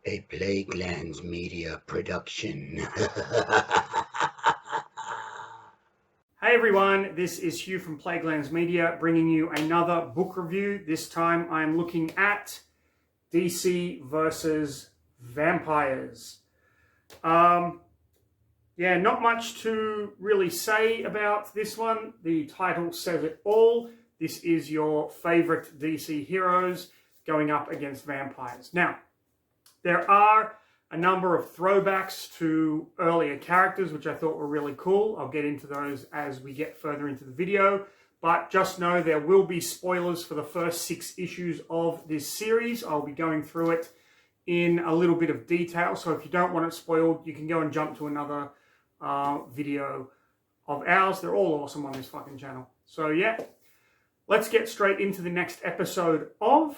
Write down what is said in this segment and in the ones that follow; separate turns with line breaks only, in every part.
A Plaguelands Media production.
Hey everyone, this is Hugh from Plaguelands Media bringing you another book review. This time I'm looking at DC versus Vampires. Not much to really say about this one. The title says it all. This is your favorite DC heroes going up against vampires. Now, there are a number of throwbacks to earlier characters, which I thought were really cool. I'll get into those as we get further into the video. But just know there will be spoilers for the first 6 issues of this series. I'll be going through it in a little bit of detail. So if you don't want it spoiled, you can go and jump to another video of ours. They're all awesome on this fucking channel. So yeah, let's get straight into the next episode of...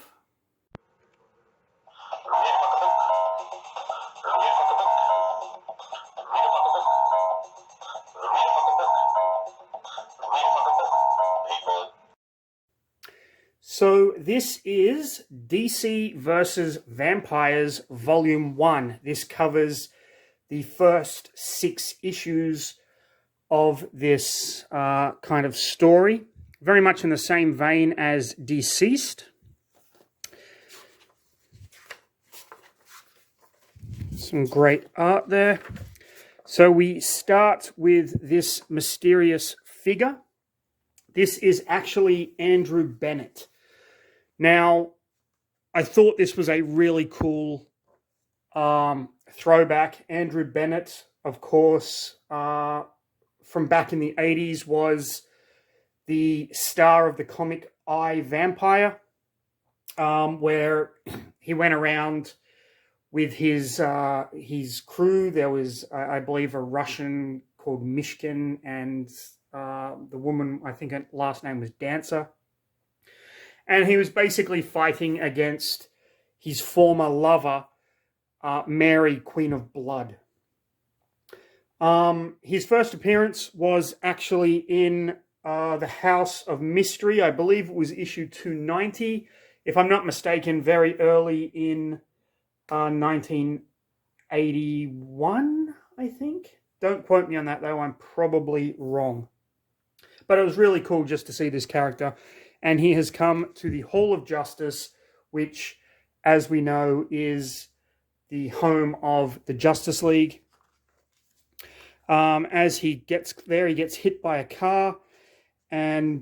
So this is DC versus Vampires Volume 1. This covers the first 6 issues of this kind of story. Very much in the same vein as Deceased. Some great art there. So we start with this mysterious figure. This is actually Andrew Bennett. Now, I thought this was a really cool throwback. Andrew Bennett, of course, from back in the 80s, was the star of the comic I, Vampire, where he went around with his crew. There was, I believe, a Russian called Mishkin, and the woman, I think her last name was Dancer. And he was basically fighting against his former lover, Mary, Queen of Blood. His first appearance was actually in the House of Mystery. I believe it was issue 290. If I'm not mistaken, very early in 1981, I think. Don't quote me on that, though. I'm probably wrong. But it was really cool just to see this character. And he has come to the Hall of Justice, which, as we know, is the home of the Justice League. As he gets there, he gets hit by a car, and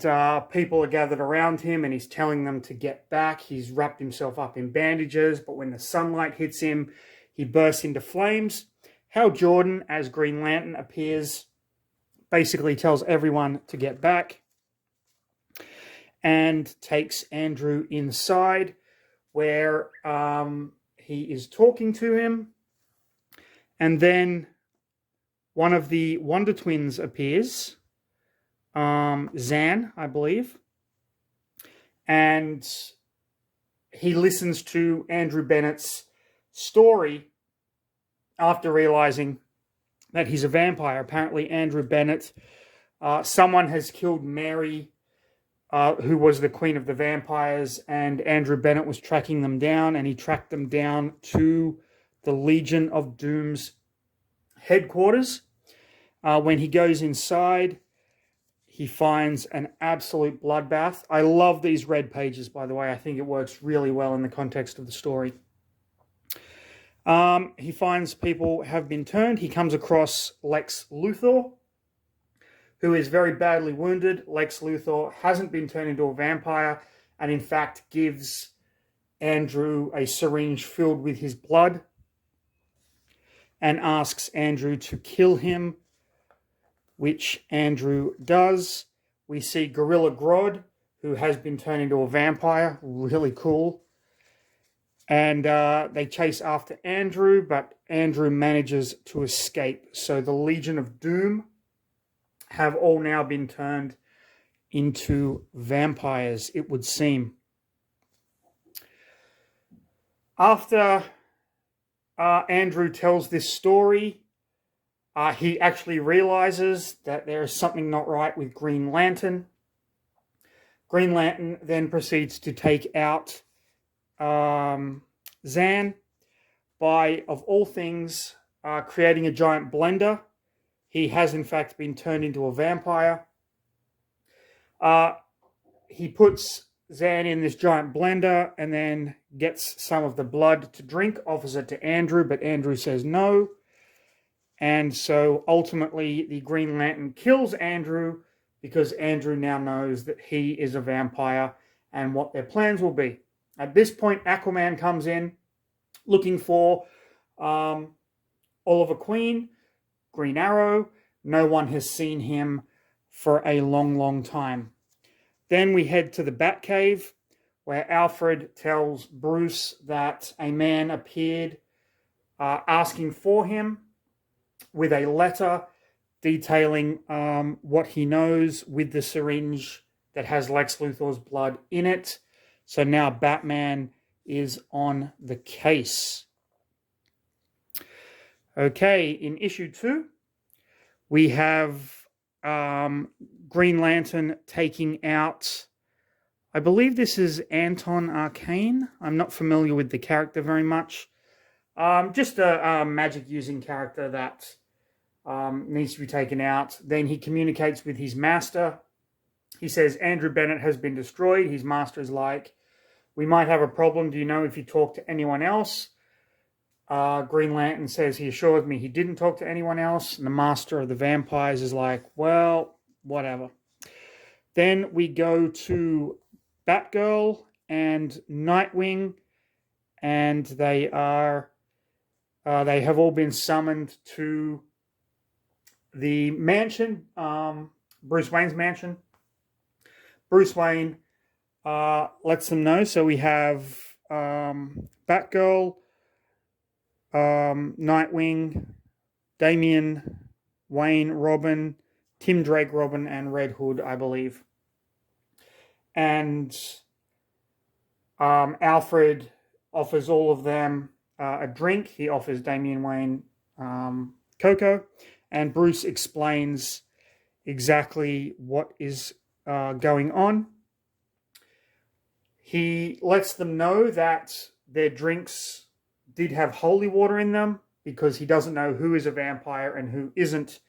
people are gathered around him, and he's telling them to get back. He's wrapped himself up in bandages, but when the sunlight hits him, he bursts into flames. Hal Jordan, as Green Lantern, appears, basically tells everyone to get back, and takes Andrew inside, where he is talking to him. And then one of the Wonder Twins appears, Zan, I believe, and he listens to Andrew Bennett's story after realizing that he's a vampire. Apparently, Andrew Bennett, someone has killed Mary, who was the queen of the vampires, and Andrew Bennett was tracking them down, and he tracked them down to the Legion of Doom's headquarters. When he goes inside, he finds an absolute bloodbath. I love these red pages, by the way. I think it works really well in the context of the story. He finds people have been turned. He comes across Lex Luthor, who is very badly wounded. Lex Luthor hasn't been turned into a vampire, and in fact gives Andrew a syringe filled with his blood and asks Andrew to kill him, which Andrew does. We see Gorilla Grodd, who has been turned into a vampire. Really cool. And they chase after Andrew, but Andrew manages to escape. So the Legion of Doom have all now been turned into vampires, it would seem. After Andrew tells this story, he actually realizes that there is something not right with Green Lantern. Green Lantern then proceeds to take out Zan, by, of all things, creating a giant blender. He has, in fact, been turned into a vampire. He puts Zan in this giant blender and then gets some of the blood to drink, offers it to Andrew, but Andrew says no. And so ultimately the Green Lantern kills Andrew because Andrew now knows that he is a vampire and what their plans will be. At this point, Aquaman comes in looking for Oliver Queen, Green Arrow. No one has seen him for a long, long time. Then we head to the Batcave, where Alfred tells Bruce that a man appeared asking for him with a letter detailing what he knows with the syringe that has Lex Luthor's blood in it. So now Batman is on the case. Okay, in issue 2, we have Green Lantern taking out, I believe this is Anton Arcane. I'm not familiar with the character very much. Just a magic-using character that needs to be taken out. Then he communicates with his master. He says, Andrew Bennett has been destroyed. His master is like, we might have a problem. Do you know if you talked to anyone else? Green Lantern says he assures me he didn't talk to anyone else. And the master of the vampires is like, well, whatever. Then we go to Batgirl and Nightwing, and they have all been summoned to the mansion, Bruce Wayne's mansion. Bruce Wayne lets them know. So we have Batgirl, Nightwing, Damian Wayne, Robin, Tim Drake, Robin, and Red Hood, I believe. And Alfred offers all of them a drink. He offers Damian Wayne cocoa, and Bruce explains exactly what is going on. He lets them know that their drinks did have holy water in them because he doesn't know who is a vampire and who isn't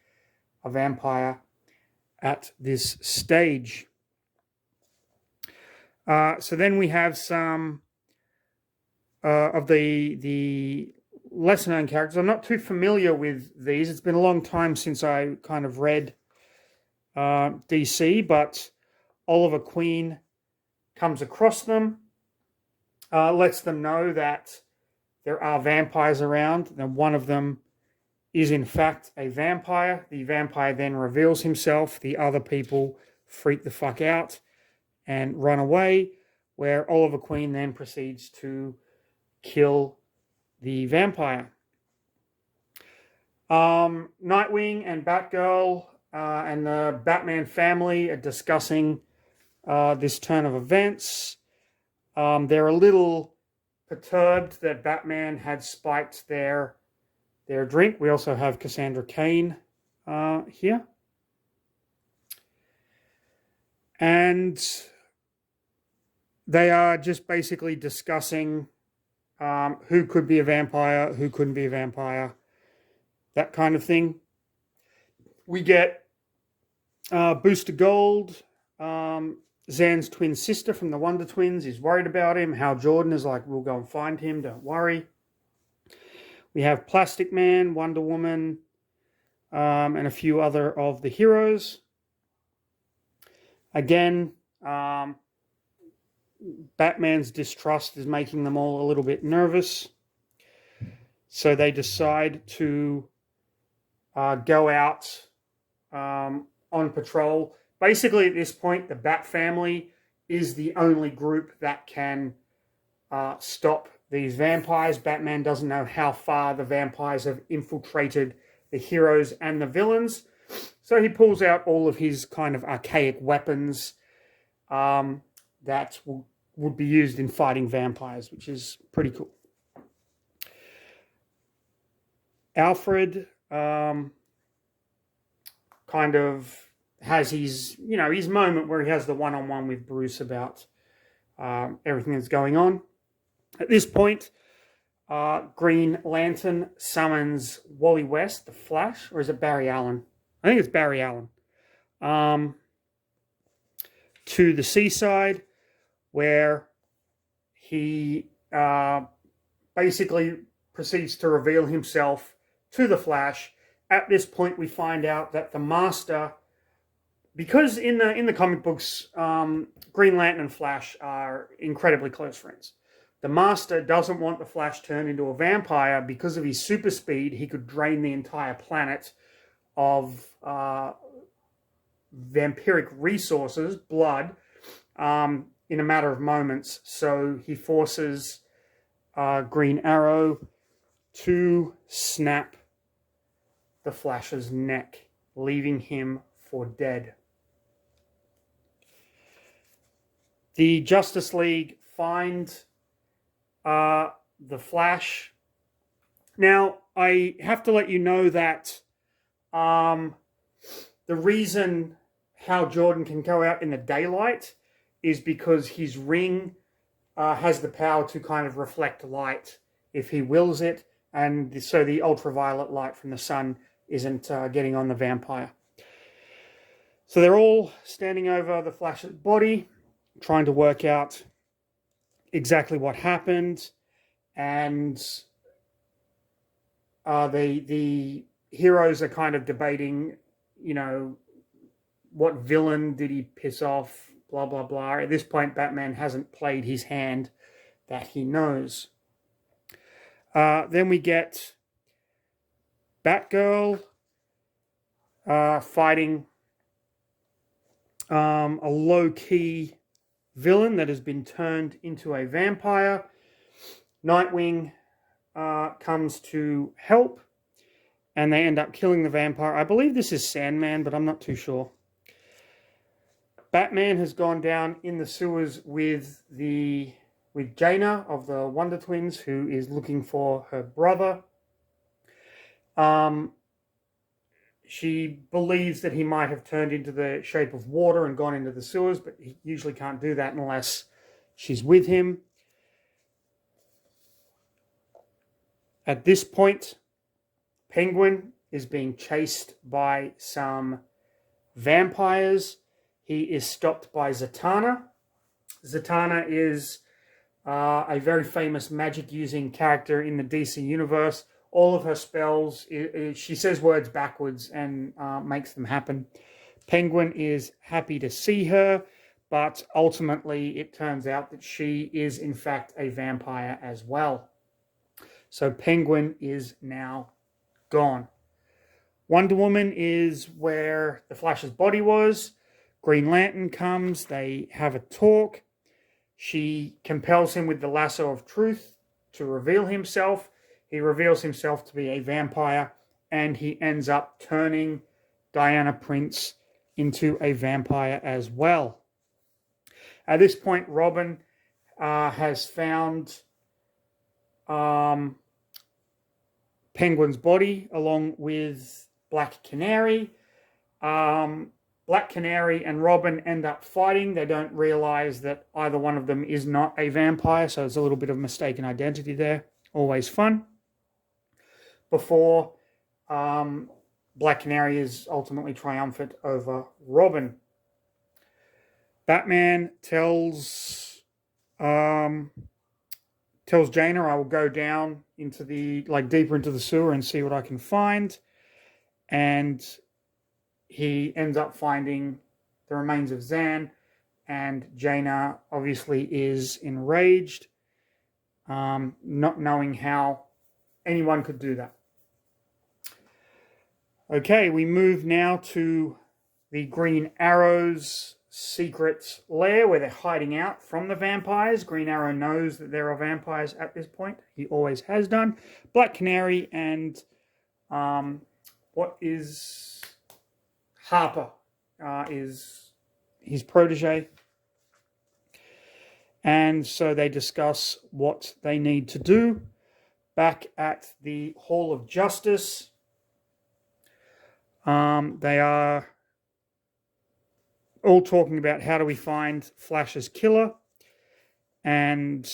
a vampire at this stage. So then we have some of the lesser known characters. I'm not too familiar with these. It's been a long time since I kind of read DC, but Oliver Queen comes across them, lets them know that there are vampires around, and one of them is in fact a vampire. The vampire then reveals himself. The other people freak the fuck out and run away, where Oliver Queen then proceeds to kill the vampire. Nightwing and Batgirl and the Batman family are discussing this turn of events. They're a little perturbed that Batman had spiked their drink. We also have Cassandra Cain here. And they are just basically discussing who could be a vampire, who couldn't be a vampire, that kind of thing. We get Booster Gold, Zan's twin sister from the Wonder Twins, is worried about him. Hal Jordan is like, we'll go and find him, don't worry. We have Plastic Man, Wonder Woman, and a few other of the heroes. Again, Batman's distrust is making them all a little bit nervous. So they decide to go out on patrol. Basically, at this point, the Bat family is the only group that can stop these vampires. Batman doesn't know how far the vampires have infiltrated the heroes and the villains. So he pulls out all of his kind of archaic weapons that would be used in fighting vampires, which is pretty cool. Alfred kind of has his moment where he has the one-on-one with Bruce about everything that's going on. At this point, Green Lantern summons Wally West, the Flash, or is it Barry Allen? I think it's Barry Allen. To the seaside, where he basically proceeds to reveal himself to the Flash. At this point, we find out that the Master, because in the comic books, Green Lantern and Flash are incredibly close friends. The Master doesn't want the Flash turned into a vampire because of his super speed. He could drain the entire planet of vampiric resources, blood, in a matter of moments. So he forces Green Arrow to snap the Flash's neck, leaving him for dead. The Justice League find the Flash. Now, I have to let you know that the reason Hal Jordan can go out in the daylight is because his ring has the power to kind of reflect light if he wills it, and so the ultraviolet light from the sun isn't getting on the vampire. So they're all standing over the Flash's body, trying to work out exactly what happened, and the heroes are kind of debating, what villain did he piss off, blah, blah, blah. At this point, Batman hasn't played his hand that he knows. Then we get Batgirl fighting a low-key villain that has been turned into a vampire. Nightwing comes to help, and they end up killing the vampire. I believe this is Sandman, but I'm not too sure. Batman has gone down in the sewers with Jaina of the Wonder Twins, who is looking for her brother. She believes that he might have turned into the shape of water and gone into the sewers, but he usually can't do that unless she's with him. At this point, Penguin is being chased by some vampires. He is stopped by Zatanna. Zatanna is a very famous magic-using character in the DC universe. All of her spells, she says words backwards and makes them happen. Penguin is happy to see her, but ultimately it turns out that she is in fact a vampire as well. So Penguin is now gone. Wonder Woman is where the Flash's body was. Green Lantern comes, they have a talk. She compels him with the lasso of truth to reveal himself. He reveals himself to be a vampire, and he ends up turning Diana Prince into a vampire as well. At this point, Robin has found Penguin's body along with Black Canary. Black Canary and Robin end up fighting. They don't realize that either one of them is not a vampire, so there's a little bit of mistaken identity there. Always fun. Before Black Canary is ultimately triumphant over Robin. Batman tells Jaina, I will go down into deeper into the sewer and see what I can find. And he ends up finding the remains of Zan, and Jaina obviously is enraged, not knowing how anyone could do that. Okay, we move now to the Green Arrow's secret lair where they're hiding out from the vampires. Green Arrow knows that there are vampires at this point. He always has done. Black Canary and what is Harper is his protege. And so they discuss what they need to do. Back at the Hall of Justice, they are all talking about how do we find Flash's killer. And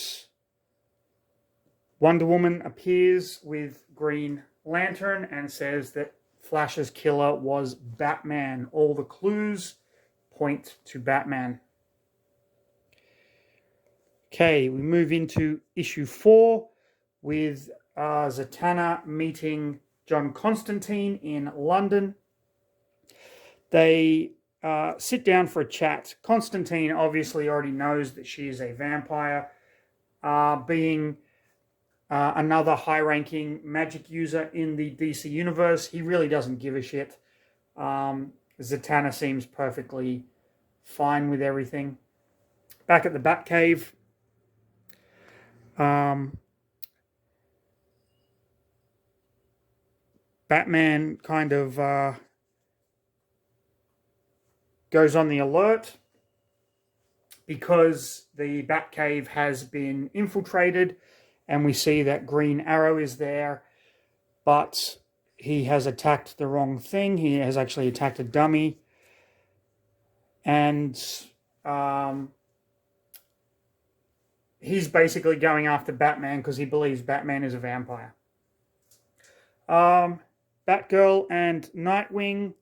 Wonder Woman appears with Green Lantern and says that Flash's killer was Batman. All the clues point to Batman. Okay, we move into issue 4 with Zatanna meeting John Constantine in London. They sit down for a chat. Constantine obviously already knows that she is a vampire. Being another high-ranking magic user in the DC universe, he really doesn't give a shit. Zatanna seems perfectly fine with everything. Back at the Batcave, Batman kind of goes on the alert because the Batcave has been infiltrated, and we see that Green Arrow is there, but he has attacked the wrong thing. He has actually attacked a dummy, and he's basically going after Batman because he believes Batman is a vampire. Batgirl and Nightwing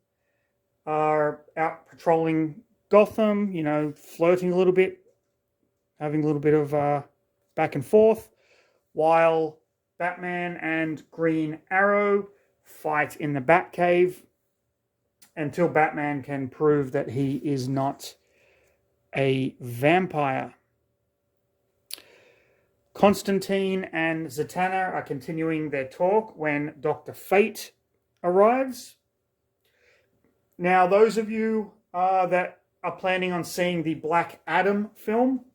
are out patrolling Gotham, flirting a little bit, having a little bit of back and forth, while Batman and Green Arrow fight in the Batcave until Batman can prove that he is not a vampire. Constantine and Zatanna are continuing their talk when Dr. Fate arrives. Now, those of you that are planning on seeing the Black Adam film,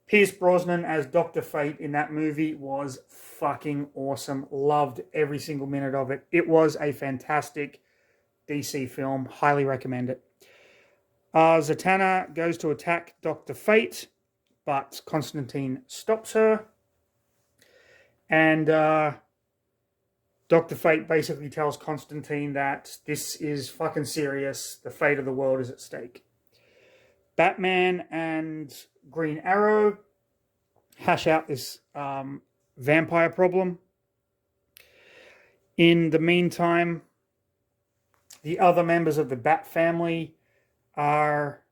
Pierce Brosnan as Dr. Fate in that movie was fucking awesome. Loved every single minute of it. It was a fantastic DC film. Highly recommend it. Zatanna goes to attack Dr. Fate, but Constantine stops her. And Dr. Fate basically tells Constantine that this is fucking serious. The fate of the world is at stake. Batman and Green Arrow hash out this vampire problem. In the meantime, the other members of the Bat family are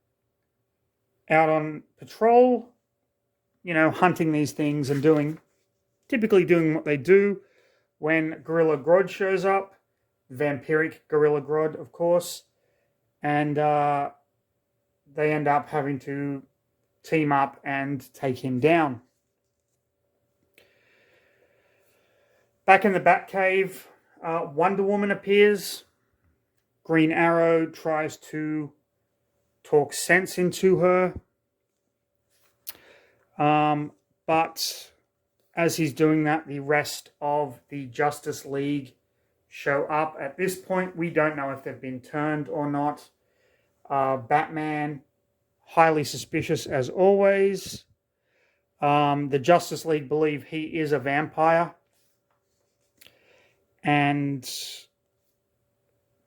out on patrol, hunting these things and typically doing what they do. When Gorilla Grodd shows up, vampiric Gorilla Grodd, of course, and they end up having to team up and take him down. Back in the Batcave, Wonder Woman appears. Green Arrow tries to talk sense into her. But as he's doing that, the rest of the Justice League show up. At this point, we don't know if they've been turned or not. Batman, highly suspicious as always. The Justice League believe he is a vampire. And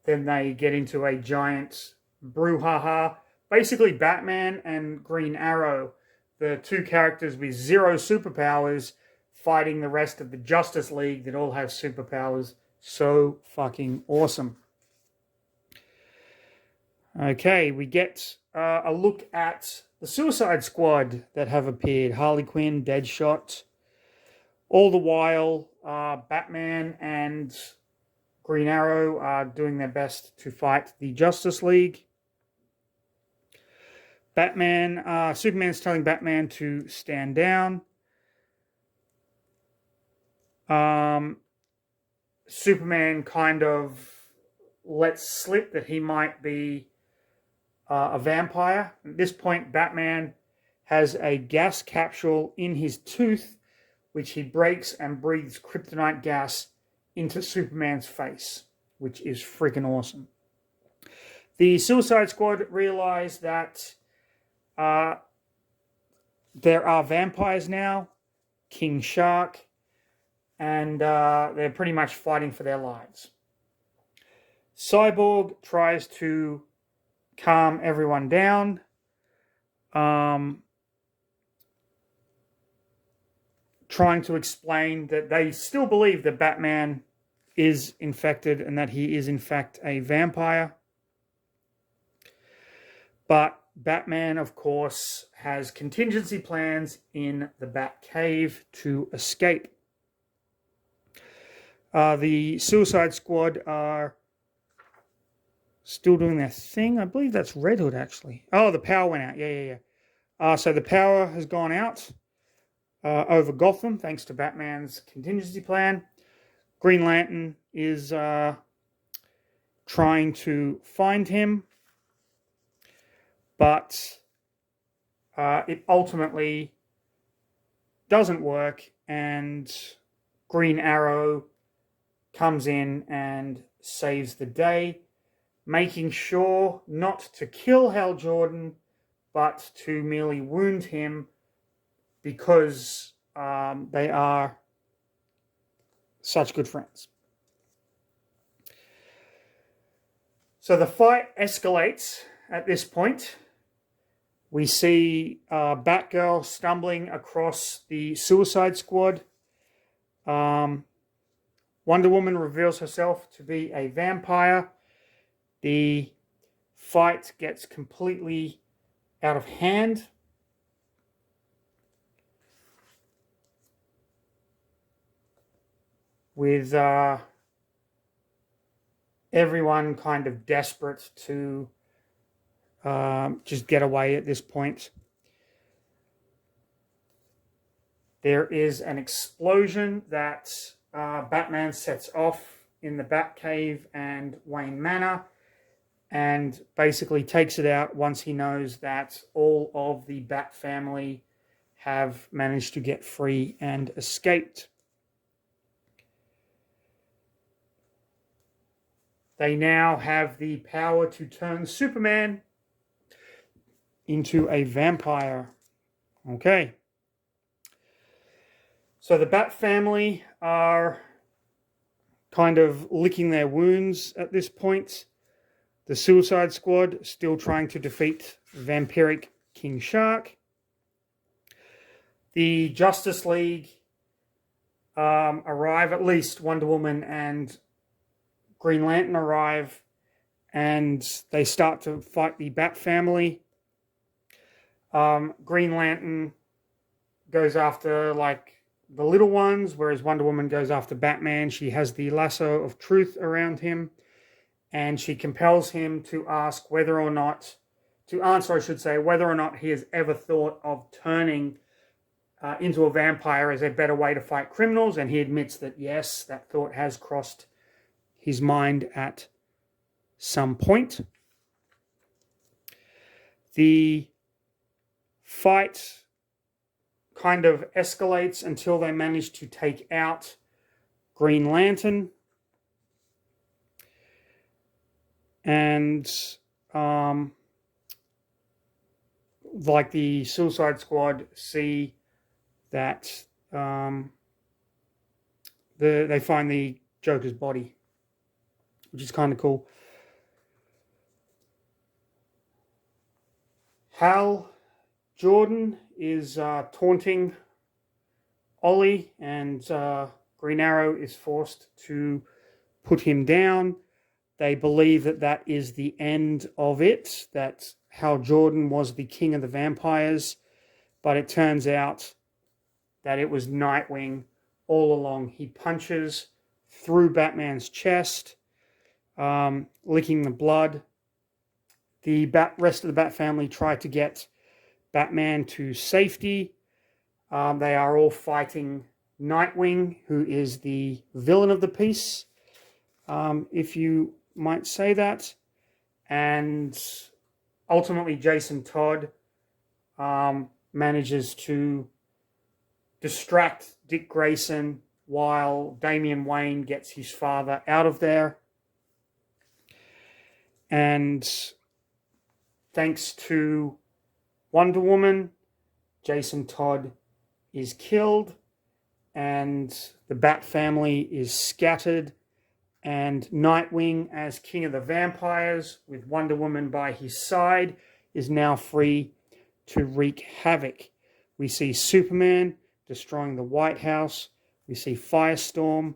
then they get into a giant brouhaha. Basically, Batman and Green Arrow, the two characters with zero superpowers, fighting the rest of the Justice League that all have superpowers. So fucking awesome. Okay, we get a look at the Suicide Squad that have appeared. Harley Quinn, Deadshot. All the while, Batman and Green Arrow are doing their best to fight the Justice League. Superman's telling Batman to stand down. Superman kind of lets slip that he might be a vampire. At this point, Batman has a gas capsule in his tooth, which he breaks and breathes kryptonite gas into Superman's face, which is freaking awesome. The Suicide Squad realize that there are vampires now, King Shark, and they're pretty much fighting for their lives. Cyborg tries to calm everyone down. trying to explain that they still believe that Batman is infected and that he is in fact a vampire. But Batman, of course, has contingency plans in the Batcave to escape. The Suicide Squad are still doing their thing. I believe that's Red Hood, actually. Oh, the power went out. Yeah. So the power has gone out over Gotham, thanks to Batman's contingency plan. Green Lantern is trying to find him, but it ultimately doesn't work, and Green Arrow comes in and saves the day, making sure not to kill Hal Jordan, but to merely wound him, because they are such good friends. So the fight escalates at this point. We see Batgirl stumbling across the Suicide Squad. Wonder Woman reveals herself to be a vampire. The fight gets completely out of hand. With everyone kind of desperate to just get away at this point. There is an explosion that Batman sets off in the Batcave and Wayne Manor, and basically takes it out once he knows that all of the Bat family have managed to get free and escaped. They now have the power to turn Superman into a vampire. Okay. So the Bat family are kind of licking their wounds at this point. The Suicide Squad still trying to defeat vampiric King Shark. The Justice League arrive, at least Wonder Woman and Green Lantern arrive, and they start to fight the Bat family. Green Lantern goes after the little ones, whereas Wonder Woman goes after Batman. She has the lasso of truth around him, and she compels him to answer, whether or not he has ever thought of turning into a vampire as a better way to fight criminals, and he admits that yes, that thought has crossed his mind at some point. The fight kind of escalates until they manage to take out Green Lantern. And the Suicide Squad see that they find the Joker's body, which is kind of cool. Hal Jordan is taunting Ollie, and Green Arrow is forced to put him down. They believe that that is the end of it, that Hal Jordan was the king of the vampires, but it turns out that it was Nightwing all along. He punches through Batman's chest, licking the blood. The rest of the Bat family try to get Batman to safety. They are all fighting Nightwing, who is the villain of the piece, if you might say that. And ultimately, Jason Todd manages to distract Dick Grayson while Damian Wayne gets his father out of there. And thanks to Wonder Woman, Jason Todd is killed, and the Bat family is scattered, and Nightwing, as king of the vampires, with Wonder Woman by his side, is now free to wreak havoc. We see Superman destroying the White House. We see Firestorm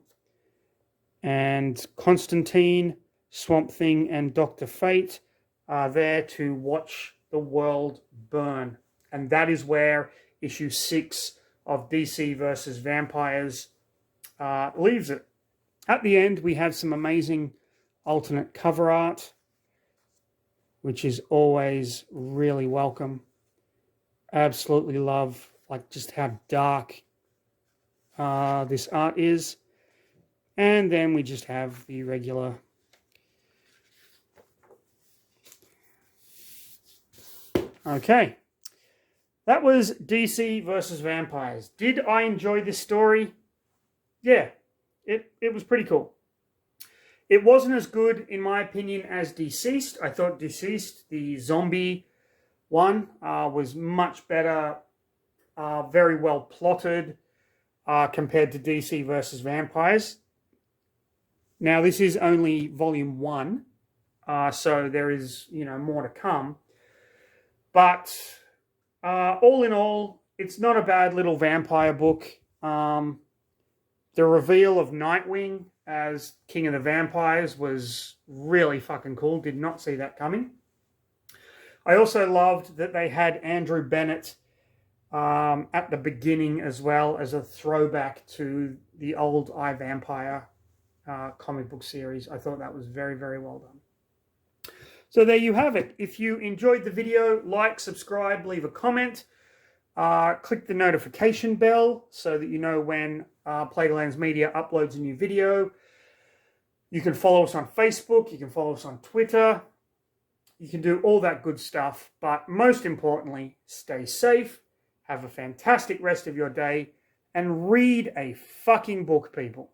and Constantine, Swamp Thing, and Dr. Fate are there to watch the world burn. And that is where issue 6 of DC versus Vampires leaves it. At the end, we have some amazing alternate cover art, which is always really welcome. Absolutely love just how dark this art is. And then we just have the regular okay. That was DC versus Vampires. Did I enjoy this story? Yeah, it was pretty cool. It wasn't as good, in my opinion, as Deceased. I thought Deceased, the zombie one, was much better, very well plotted compared to DC versus Vampires. Now, this is only volume 1, so there is, more to come. But all in all, it's not a bad little vampire book. The reveal of Nightwing as King of the Vampires was really fucking cool. Did not see that coming. I also loved that they had Andrew Bennett at the beginning as well, as a throwback to the old I, Vampire comic book series. I thought that was very, very well done. So there you have it. If you enjoyed the video, like, subscribe, leave a comment. Click the notification bell so that you know when Playgrounds Media uploads a new video. You can follow us on Facebook. You can follow us on Twitter. You can do all that good stuff. But most importantly, stay safe. Have a fantastic rest of your day. And read a fucking book, people.